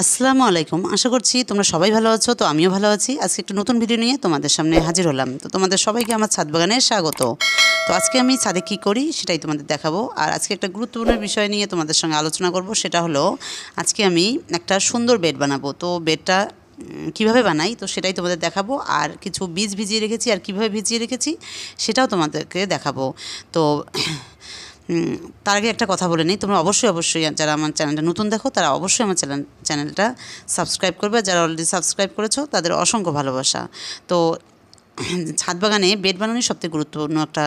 আসসালামু আলাইকুম। আশা করছি তোমরা সবাই ভালো আছো। তো আমিও ভালো আছি। আজকে একটা নতুন ভিডিও নিয়ে তোমাদের সামনে হাজির হলাম। তো তোমাদের সবাইকে আমার ছাদ বাগানে স্বাগত। তো আজকে আমি ছাদে কী করি সেটাই তোমাদের দেখাবো। আর আজকে একটা গুরুত্বপূর্ণ বিষয় নিয়ে তোমাদের সঙ্গে আলোচনা করব। সেটা হলো আজকে আমি একটা সুন্দর বেড বানাবো। তো বেডটা কীভাবে বানাই তো সেটাই তোমাদের দেখাবো। আর কিছু বীজ ভিজিয়ে রেখেছি, আর কীভাবে ভিজিয়ে রেখেছি সেটাও তোমাদেরকে দেখাবো। তো তার আগে একটা কথা বলে নিই, তোমরা অবশ্যই যারা আমার চ্যানেলটা নতুন দেখো তারা অবশ্যই আমার চ্যানেলটা সাবস্ক্রাইব করবে। যারা অলরেডি সাবস্ক্রাইব করেছো তাদের অসংখ্য ভালোবাসা। তো ছাদ বাগানে বেড বানানোই সবথেকে গুরুত্বপূর্ণ একটা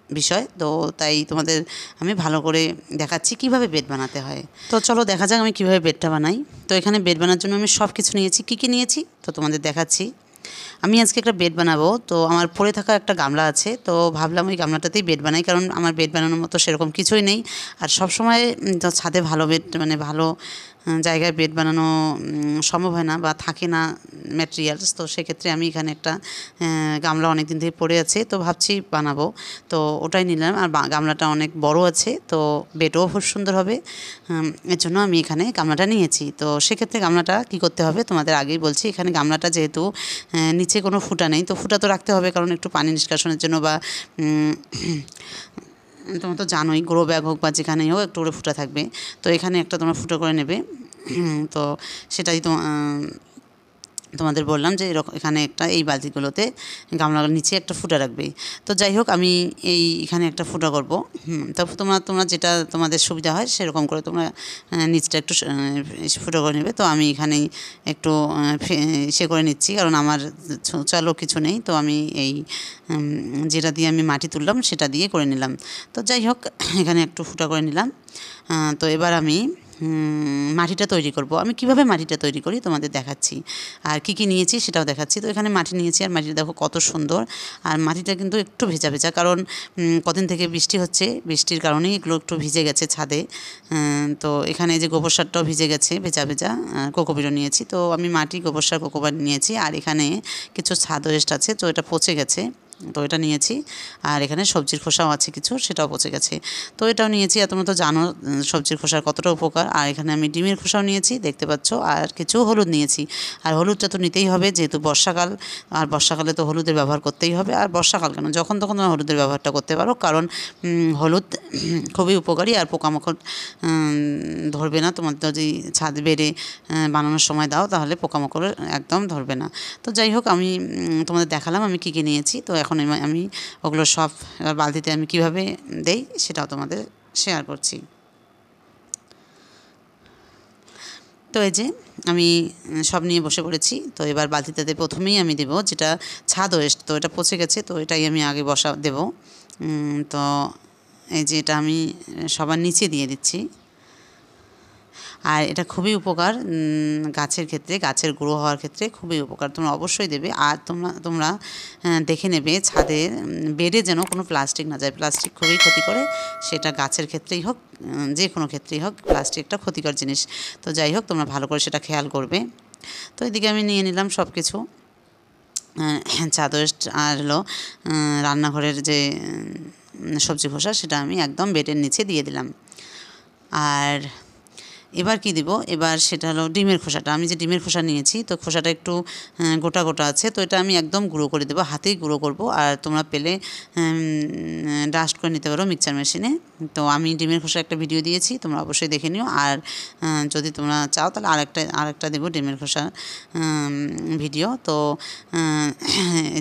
বিষয়। তো তাই তোমাদের আমি ভালো করে দেখাচ্ছি কিভাবে বেড বানাতে হয়। তো চলো দেখা যাক আমি কিভাবে বেডটা বানাই। তো এখানে বেড বানানোর জন্য আমি সব কিছু নিয়েছি। কী নিয়েছি তো তোমাদের দেখাচ্ছি। আমি আজকে একটা বেড বানাবো। তো আমার পড়ে থাকা একটা গামলা আছে, তো ভাবলাম ওই গামলাটাতেই বেড বানাই, কারণ আমার বেড বানানোর মতো সেরকম কিছুই নেই। আর সবসময় তো ছাদে ভালো বেড মানে ভালো জায়গায় বেড বানানো সম্ভব হয় না বা থাকে না ম্যাটেরিয়ালস। তো সেক্ষেত্রে আমি এখানে একটা গামলা অনেক দিন থেকে পড়ে আছে, তো ভাবছি বানাবো। তো ওটাই নিলাম। আর গামলাটা অনেক বড় আছে, তো বেডও খুব সুন্দর হবে। এর জন্য আমি এখানে গামলাটা নিয়েছি। তো সেক্ষেত্রে গামলাটা কী করতে হবে তোমাদের আগেই বলছি। এখানে গামলাটা যেহেতু নিচে কোনো ফুটা নেই, তো ফুটা তো রাখতে হবে, কারণ একটু পানি নিষ্কাশনের জন্য বা তোমরা তো জানোই গ্রো ব্যাগ হোক বা যেখানেই হোক একটু করে ফুটা থাকবে। তো এখানে একটা তোমরা ফুটো করে নেবে। তো সেটাই তো তোমাদের বললাম যে এরকম এখানে একটা এই বালতিগুলোতে গামলার নিচে একটা ফুটা রাখবে। তো যাই হোক আমি এখানে একটা ফুটা করব। তো তোমরা যেটা তোমাদের সুবিধা হয় সেরকম করে তোমরা নিচটা একটু ফুটো করে নেবে। তো আমি এখানেই একটু সে করে নিচ্ছি, কারণ আমার চালও কিছু নেই। তো আমি এই যেটা দিয়ে আমি মাটি তুললাম সেটা দিয়ে করে নিলাম। তো যাই হোক এখানে একটু ফুটা করে নিলাম। তো এবার আমি মাটিটা তৈরি করব। আমি কিভাবে মাটিটা তৈরি করি তোমাদের দেখাচ্ছি, আর কি নিয়েছি সেটাও দেখাচ্ছি। তো এখানে মাটি নিয়েছি, আর মাটিটা দেখো কত সুন্দর। আর মাটিটা কিন্তু একটু ভেজা ভেজা, কারণ কদিন থেকে বৃষ্টি হচ্ছে, বৃষ্টির কারণেই এগুলো একটু ভিজে গেছে ছাদে। তো এখানে যে গোবর সারটাও ভিজে গেছে, ভেজা ভেজা কোকোপিটও নিয়েছি। তো আমি মাটি, গোবর সার, কোকোপিট নিয়েছি। আর এখানে কিছু ছাদ ওয়েস্ট আছে, তো এটা পচে গেছে, তো এটা নিয়েছি। আর এখানে সবজির খোসাও আছে কিছু, সেটাও পচে গেছে, তো এটাও নিয়েছি। আর তোমরা তো জানো সবজির খোসার কতটা উপকার। আর এখানে আমি ডিমের খোসাও নিয়েছি, দেখতে পাচ্ছ। আর কিছু হলুদ নিয়েছি। আর হলুদটা তো নিতেই হবে, যেহেতু বর্ষাকাল। আর বর্ষাকালে তো হলুদের ব্যবহার করতেই হবে। আর বর্ষাকাল কেন, যখন তখন তোমরা হলুদের ব্যবহারটা করতে পারো, কারণ হলুদ খুবই উপকারী। আর পোকামাকড় ধরবে না। তোমার যদি ছাদ বেড়ে বানানোর সময় দাও তাহলে পোকামাকড় একদম ধরবে না। তো যাই হোক আমি তোমাদের দেখালাম আমি কী নিয়েছি। তো এখন আমি ওগুলো সব বালতিতে আমি কিভাবে দেই সেটাও তোমাদের শেয়ার করছি। তো এই যে আমি সব নিয়ে বসে পড়েছি। তো এবার বালতিটাতে প্রথমেই আমি দেবো যেটা ছাদ ওয়েস্ট, তো এটা পচে গেছে, তো এটাই আমি আগে দেবো। তো এই যে এটা আমি সবার নিচে দিয়ে দিচ্ছি। আর এটা খুবই উপকার গাছের ক্ষেত্রে, গাছের গ্রো হওয়ার ক্ষেত্রে খুবই উপকার, তোমরা অবশ্যই দেবে। আর তোমরা দেখে নেবে ছাদের বেডে যেন কোনো প্লাস্টিক না যায়। প্লাস্টিক খুবই ক্ষতি করে, সেটা গাছের ক্ষেত্রেই হোক যে কোনো ক্ষেত্রেই হোক, প্লাস্টিকটা ক্ষতিকর জিনিস। তো যাই হোক তোমরা ভালো করে সেটা খেয়াল করবে। তো এদিকে আমি নিয়ে নিলাম সব কিছু, ছাদ ওয়েস্ট আর হলো রান্নাঘরের যে সবজি খোসা, সেটা আমি একদম বেডের নিচে দিয়ে দিলাম। আর এবার কি দিব, এবার সেটা হলো ডিমের খোসাটা। আমি যে ডিমের খোসা নিয়েছি, তো খোসাটা একটু গোটা গোটা আছে, তো এটা আমি একদম গুঁড়ো করে দেবো, হাতেই গুঁড়ো করব। আর তোমরা পেলে ডাস্ট করে নিতে পারো মিক্সচার মেশিনে। তো আমি ডিমের খোসা একটা ভিডিও দিয়েছি, তোমরা অবশ্যই দেখে নিও। আর যদি তোমরা চাও তাহলে আরেকটা দেবো ডিমের খোসা ভিডিও। তো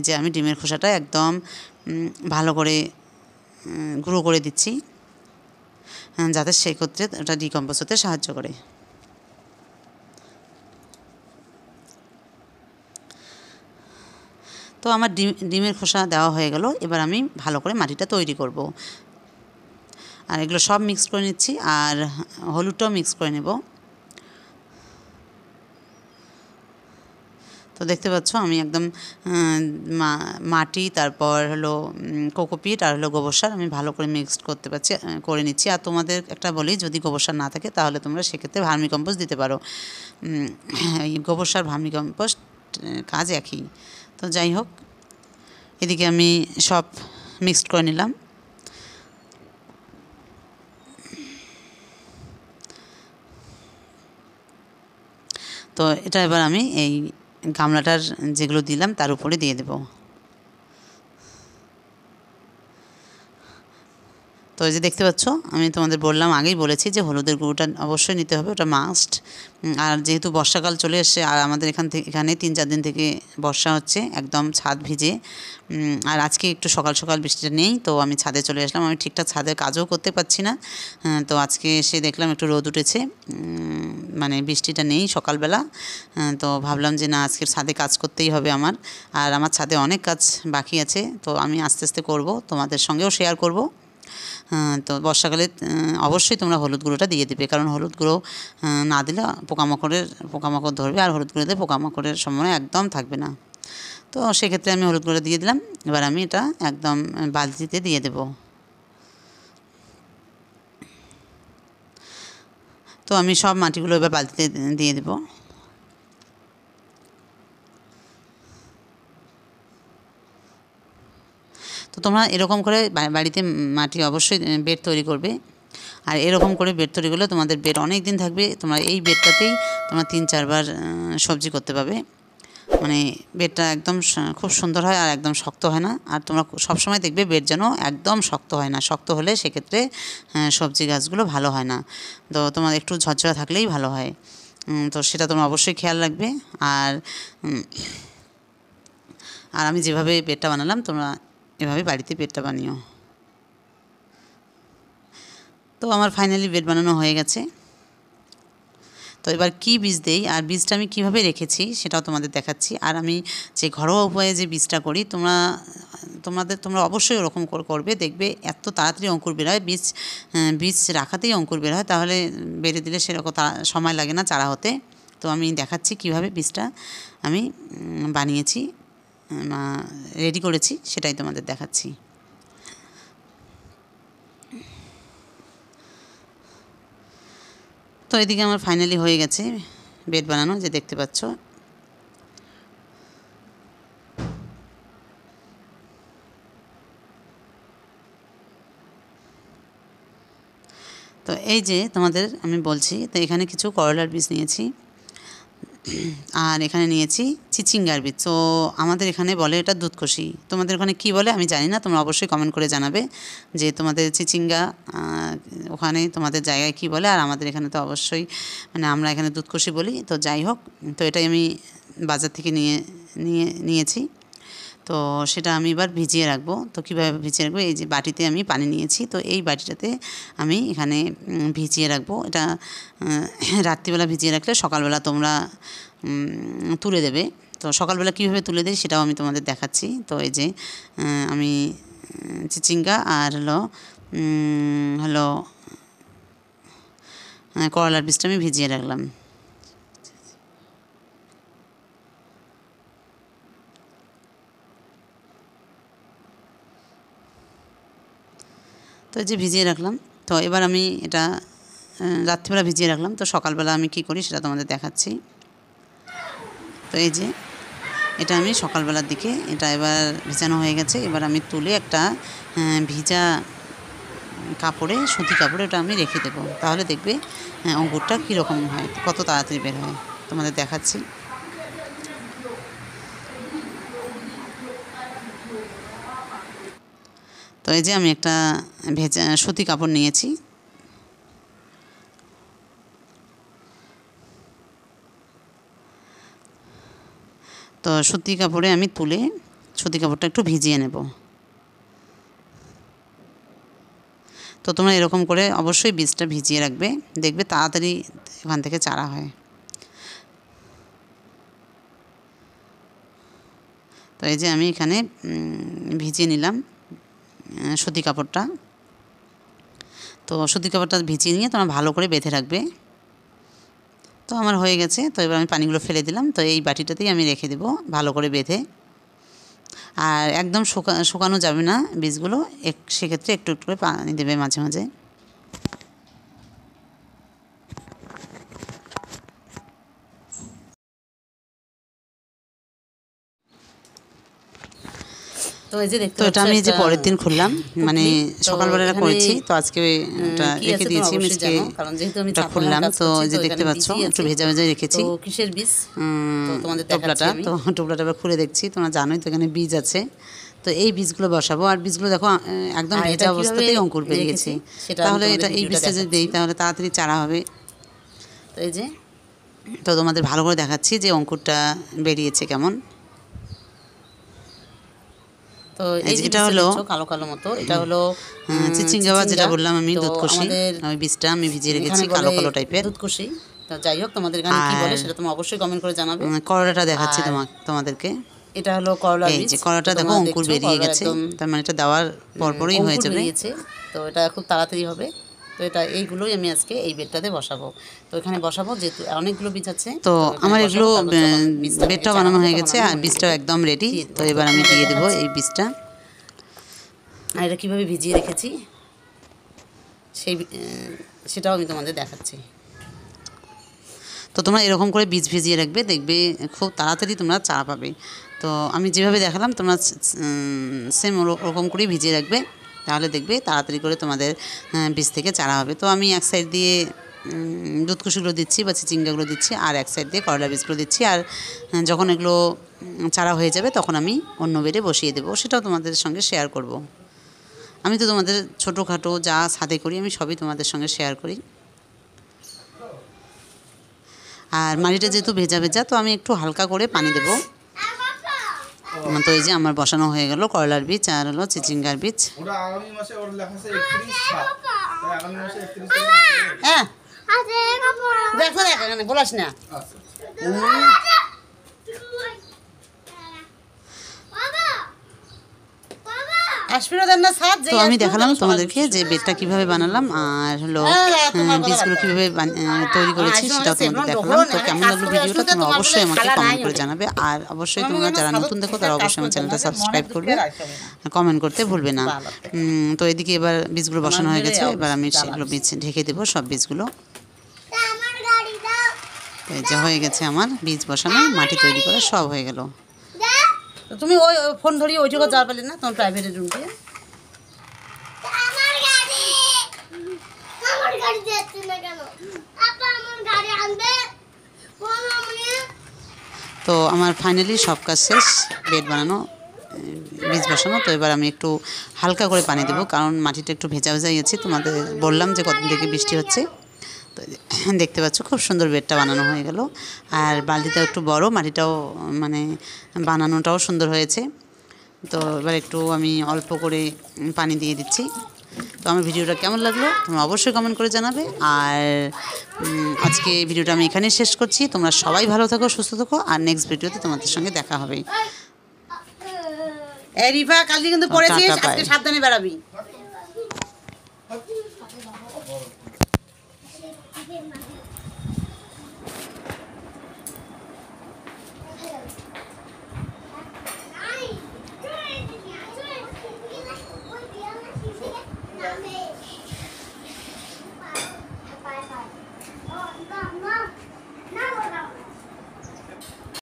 যে আমি ডিমের খোসাটা একদম ভালো করে গুঁড়ো করে দিচ্ছি, যাতে সেই ক্ষেত্রে ওটা ডিকম্পোজ হতে সাহায্য করে। তো আমার ডিমের খোসা দেওয়া হয়ে গেল। এবার আমি ভালো করে মাটিটা তৈরি করব। আর এগুলো সব মিক্স করে নিচ্ছি, আর হলুদটাও মিক্স করে নেব। তো দেখতে পাচ্ছ আমি একদম মাটি, তারপর হলো কোকোপিট আর হলো গোবর সার আমি ভালো করে মিক্সড করে নিচ্ছি। আর তোমাদের একটা বলি, যদি গোবর সার না থাকে তাহলে তোমরা সেক্ষেত্রে ভার্মিকম্পোস্ট দিতে পারো। এই গোবর সার ভার্মিকম্পোস্ট কাজ একই। তো যাই হোক এদিকে আমি সব মিক্সড করে নিলাম। তো এটা এবার আমি এই গামলাটার যেগুলো দিলাম তার উপরে দিয়ে দেব। তো এই যে দেখতে পাচ্ছ, আমি তোমাদের বললাম, আগেই বলেছি যে হলুদের গুঁড়োটা অবশ্যই নিতে হবে, ওটা মাস্ট। আর যেহেতু বর্ষাকাল চলে এসছে, আর আমাদের এখানে 3-4 দিন থেকে বর্ষা হচ্ছে, একদম ছাদ ভিজে। আর আজকে একটু সকাল সকাল বৃষ্টিটা নেই, তো আমি ছাদে চলে আসলাম। আমি ঠিকঠাক ছাদের কাজও করতে পারছি না। তো আজকে এসে দেখলাম একটু রোদ উঠেছে, মানে বৃষ্টিটা নেই সকালবেলা। তো ভাবলাম যে না, আজকে ছাদে কাজ করতেই হবে আমার। আর আমার ছাদে অনেক কাজ বাকি আছে, তো আমি আস্তে আস্তে করব, তোমাদের সঙ্গেও শেয়ার করব। তো বর্ষাকালে অবশ্যই তোমরা হলুদ গুঁড়োটা দিয়ে দেবে, কারণ হলুদ গুঁড়ো না দিলে পোকামাকড় ধরবে, আর হলুদ গুঁড়োতে পোকামাকড়ের সম্ভাবনা একদম থাকবে না। তো সেক্ষেত্রে আমি হলুদ গুঁড়ো দিয়ে দিলাম। এবার আমি এটা একদম বালতিতে দিয়ে দেব। তো আমি সব মাটিগুলো এবার বালতিতে দিয়ে দেব। তো তোমরা এরকম করে বাড়িতে মাটি অবশ্যই বেড তৈরি করবে। আর এরকম করে বেড তৈরি করলে তোমাদের বেড অনেক দিন থাকবে। তোমরা এই বেডটাতেই তোমরা 3-4 বার সবজি করতে পারবে। মানে বেডটা একদম খুব সুন্দর হয়, আর একদম শক্ত হয় না। আর তোমরা সবসময় দেখবে বেড যেন একদম শক্ত হয় না, শক্ত হলে সেক্ষেত্রে সবজি গাছগুলো ভালো হয় না। তো তোমার একটু ঝরঝরা থাকলেই ভালো হয়। তো সেটা তোমরা অবশ্যই খেয়াল রাখবে। আর আর আমি যেভাবে বেডটা বানালাম, তোমরা এভাবে বাড়িতে বেডটা বানিও। তো আমার ফাইনালি বেড বানানো হয়ে গেছে। তো এবার কী বীজ দেই, আর বীজটা আমি কীভাবে রেখেছি সেটাও তোমাদের দেখাচ্ছি। আর আমি যে ঘরোয়া উপায়ে যে বীজটা করি, তোমরা অবশ্যই ওরকম করবে, দেখবে এত তাড়াতাড়ি অঙ্কুর বের হয়। বীজ রাখাতেই অঙ্কুর বের হয়, তাহলে বেড়ে দিলে সেরকম সময় লাগে না চারা হতে। তো আমি দেখাচ্ছি কীভাবে বীজটা আমি বানিয়েছি, রেডি করেছি, সেটাই তোমাদের দেখাচ্ছি। তো এদিকে আমার ফাইনালি হয়ে গেছে বেড বানানো, যে দেখতে পাচ্ছ। তো এই যে তোমাদের আমি বলছি, তো এখানে কিছু করলার বীজ নিয়েছি, আর এখানে নিয়েছি চিচিঙ্গার বীজ। তো আমাদের এখানে বলে এটা দুধকষি, তোমাদের ওখানে কী বলে আমি জানি না, তোমরা অবশ্যই কমেন্ট করে জানাবে যে তোমাদের চিচিঙ্গা ওখানে তোমাদের জায়গায় কী বলে। আর আমাদের এখানে তো অবশ্যই, মানে আমরা এখানে দুধকষি বলি। তো যাই হোক, তো এটাই আমি বাজার থেকে নিয়েছি। তো সেটা আমি এবার ভিজিয়ে রাখবো। তো কীভাবে ভিজিয়ে রাখবো, এই যে বাটিতে আমি পানি নিয়েছি, তো এই বাটিটাতে আমি এখানে ভিজিয়ে রাখবো। এটা রাত্রিবেলা ভিজিয়ে রাখলে সকালবেলা তোমরা তুলে দেবে। তো সকালবেলা কীভাবে তুলে দেয় সেটাও আমি তোমাদের দেখাচ্ছি। তো এই যে আমি চিচিঙ্গা আর হলো করলার বীজটা আমি ভিজিয়ে রাখলাম। তো এই যে ভিজিয়ে রাখলাম। তো এবার আমি এটা রাত্রিবেলা ভিজিয়ে রাখলাম, তো সকালবেলা আমি কী করি সেটা তোমাদের দেখাচ্ছি। তো এই যে এটা আমি সকালবেলার দিকে এটা এবার ভিজানো হয়ে গেছে। এবার আমি তুলে একটা ভিজা কাপড়ে, সুতি কাপড়ে ওটা আমি রেখে দেবো। তাহলে দেখবে অঙ্কুরটা কীরকম হয়, কত তাড়াতাড়ি বের হয়, তোমাদের দেখাচ্ছি। তো এই যে আমি একটা ভেজা সুতি কাপড় নিয়েছি। তো সুতি কাপড়ে আমি তুলে সুতি কাপড়টা একটু ভিজিয়ে নেব। তো তোমরা এরকম করে অবশ্যই বীজটা ভিজিয়ে রাখবে, দেখবে তাড়াতাড়ি এখান থেকে চারা হয়। তো এই যে আমি এখানে ভিজিয়ে নিলাম সুতি কাপড়টা। তো সুতি কাপড়টা ভিজিয়ে নিয়ে তোমরা ভালো করে বেঁধে রাখবে। তো আমার হয়ে গেছে। তো এবার আমি পানিগুলো ফেলে দিলাম। তো এই বাটিটাতেই আমি রেখে দেবো ভালো করে বেঁধে। আর একদম শুকানো যাবে না বীজগুলো, সেক্ষেত্রে একটু একটু করে পানি দেবে মাঝে মাঝে। তো এই যে দেখতে তো এটা আমি যে পরের দিন খুললাম, মানে সকালবেলা করেছি, তো আজকে এটা রেখে দিয়েছি মিসকে, কারণ যেহেতু আমি এটা খুললাম। তো এই যে দেখতে পাচ্ছ একটু ভেজা ভেজা রেখেছি তো কিসের বীজ তো তোমাদের টোপলাটা। তো টোপলাটা এবার খুলে দেখছি, তোমরা জানোই তো এখানে বীজ আছে। তো এই বীজগুলো বসাবো, আর বীজগুলো দেখো একদম ভেজা অবস্থাতেই অঙ্কুর বেরিয়েছে। তাহলে এটা এই বীজটা যদি দেই তাহলে তাড়াতাড়ি চারা হবে। তো এই যে তো তোমাদের ভালো করে দেখাচ্ছি যে অঙ্কুরটা বেরিয়েছে কেমন। তো এই যেটা হলো কালো কালো মতো, এটা হলো চিচিঙ্গা, যেটা বললাম আমি দুধকুশি, ওই বীজটা আমি ভিজিয়ে রেখেছি কালো কালো টাইপের দুধকুশি। তো যাই হোক, তোমাদের এখানে কি বলে সেটা তোমরা অবশ্যই কমেন্ট করে জানাবে। করলাটা দেখাচ্ছি তোমাদেরকে। এটা হলো করলা বীজ। এই যে করলাটা দেখো অঙ্কুর বেরিয়ে গেছে, তার মানে এটা দেওয়ার পরপরই হয়ে যাবে। তো এটা খুব তাড়াতাড়ি হবে। তো এটা এইগুলোই আমি আজকে এই বেডটাতে বসাবো। তো এখানে বসাবো যেহেতু অনেকগুলো বীজ আছে। তো আমার এগুলো বেডটা বানানো হয়ে গেছে আর বীজটাও একদম রেডি। তো এবার আমি দিয়ে দেবো এই বীজটা। আর এটা কীভাবে ভিজিয়ে রেখেছি সেটাও আমি তোমাদের দেখাচ্ছি। তো তোমরা এরকম করে বীজ ভিজিয়ে রাখবে, দেখবে খুব তাড়াতাড়ি তোমরা চারা পাবে। তো আমি যেভাবে দেখালাম তোমরা সেম ওরকম করেই ভিজিয়ে রাখবে, তাহলে দেখবে তাড়াতাড়ি করে তোমাদের বীজ থেকে চারা হবে। তো আমি এক সাইড দিয়ে দুধকুশিগুলো দিচ্ছি বা চিচিঙ্গাগুলো দিচ্ছি, আর এক সাইড দিয়ে করলা বীজগুলো দিচ্ছি। আর যখন এগুলো চারা হয়ে যাবে তখন আমি অন্য বেডে বসিয়ে দেবো, সেটাও তোমাদের সঙ্গে শেয়ার করব। আমি তো তোমাদের ছোটোখাটো যা ছাদে করি আমি সবই তোমাদের সঙ্গে শেয়ার করি। আর মাটিটা যেহেতু ভেজা ভেজা, তো আমি একটু হালকা করে পানি দেবো। তো এই যে আমার বসানো হয়ে গেল করলার বীজ আর হলো চিচিঙ্গার বীজ। হ্যাঁ দেখো এখানে বলাস না। তো আমি দেখালাম তোমাদেরকে যে বেডটা কিভাবে বানালাম আর হলো বীজগুলো কিভাবে তৈরি করেছি সেটাও তোমাদের দেখালাম। তো কেমন লাগলো ভিডিওটা তোমরা অবশ্যই আমাকে কমেন্ট করে জানাবে। আর অবশ্যই তোমরা যারা নতুন দেখো তারা অবশ্যই আমার চ্যানেলটা সাবস্ক্রাইব করবে, কমেন্ট করতে ভুলবে না। তো এদিকে এবার বীজগুলো বসানো হয়ে গেছে, এবার আমি সেগুলো বীজ ঢেকে দেবো সব বীজগুলো। তো এই যে হয়ে গেছে আমার বীজ বসানো, মাটি তৈরি করে সব হয়ে গেল। তো তুমি ওই ফোন ধরিয়ে ওইটুকু যাওয়া পারলে না তোমার প্রাইভেটের রুমে। তো আমার ফাইনালি সব কাজ শেষ, বেড বানানো, বীজ বসানো। তো এবার আমি একটু হালকা করে পানি দেবো, কারণ মাটিটা একটু ভেজা ভেজাই আছে। তোমাদের বললাম যে কতদিন থেকে বৃষ্টি হচ্ছে। তো দেখতে পাচ্ছ খুব সুন্দর বেডটা বানানো হয়ে গেল। আর বালতিটাও একটু বড়, মাটিটাও মানে বানানোটাও সুন্দর হয়েছে। তো এবার একটু আমি অল্প করে পানি দিয়ে দিচ্ছি। তো আমার ভিডিওটা কেমন লাগলো তোমরা অবশ্যই কমেন্ট করে জানাবে। আর আজকে ভিডিওটা আমি এখানেই শেষ করছি। তোমরা সবাই ভালো থাকো, সুস্থ থাকো, আর নেক্সট ভিডিওতে তোমাদের সঙ্গে দেখা হবে। রিফা কালকে কিন্তু পড়েছিস, আজকে সাবধানে বেরাবি।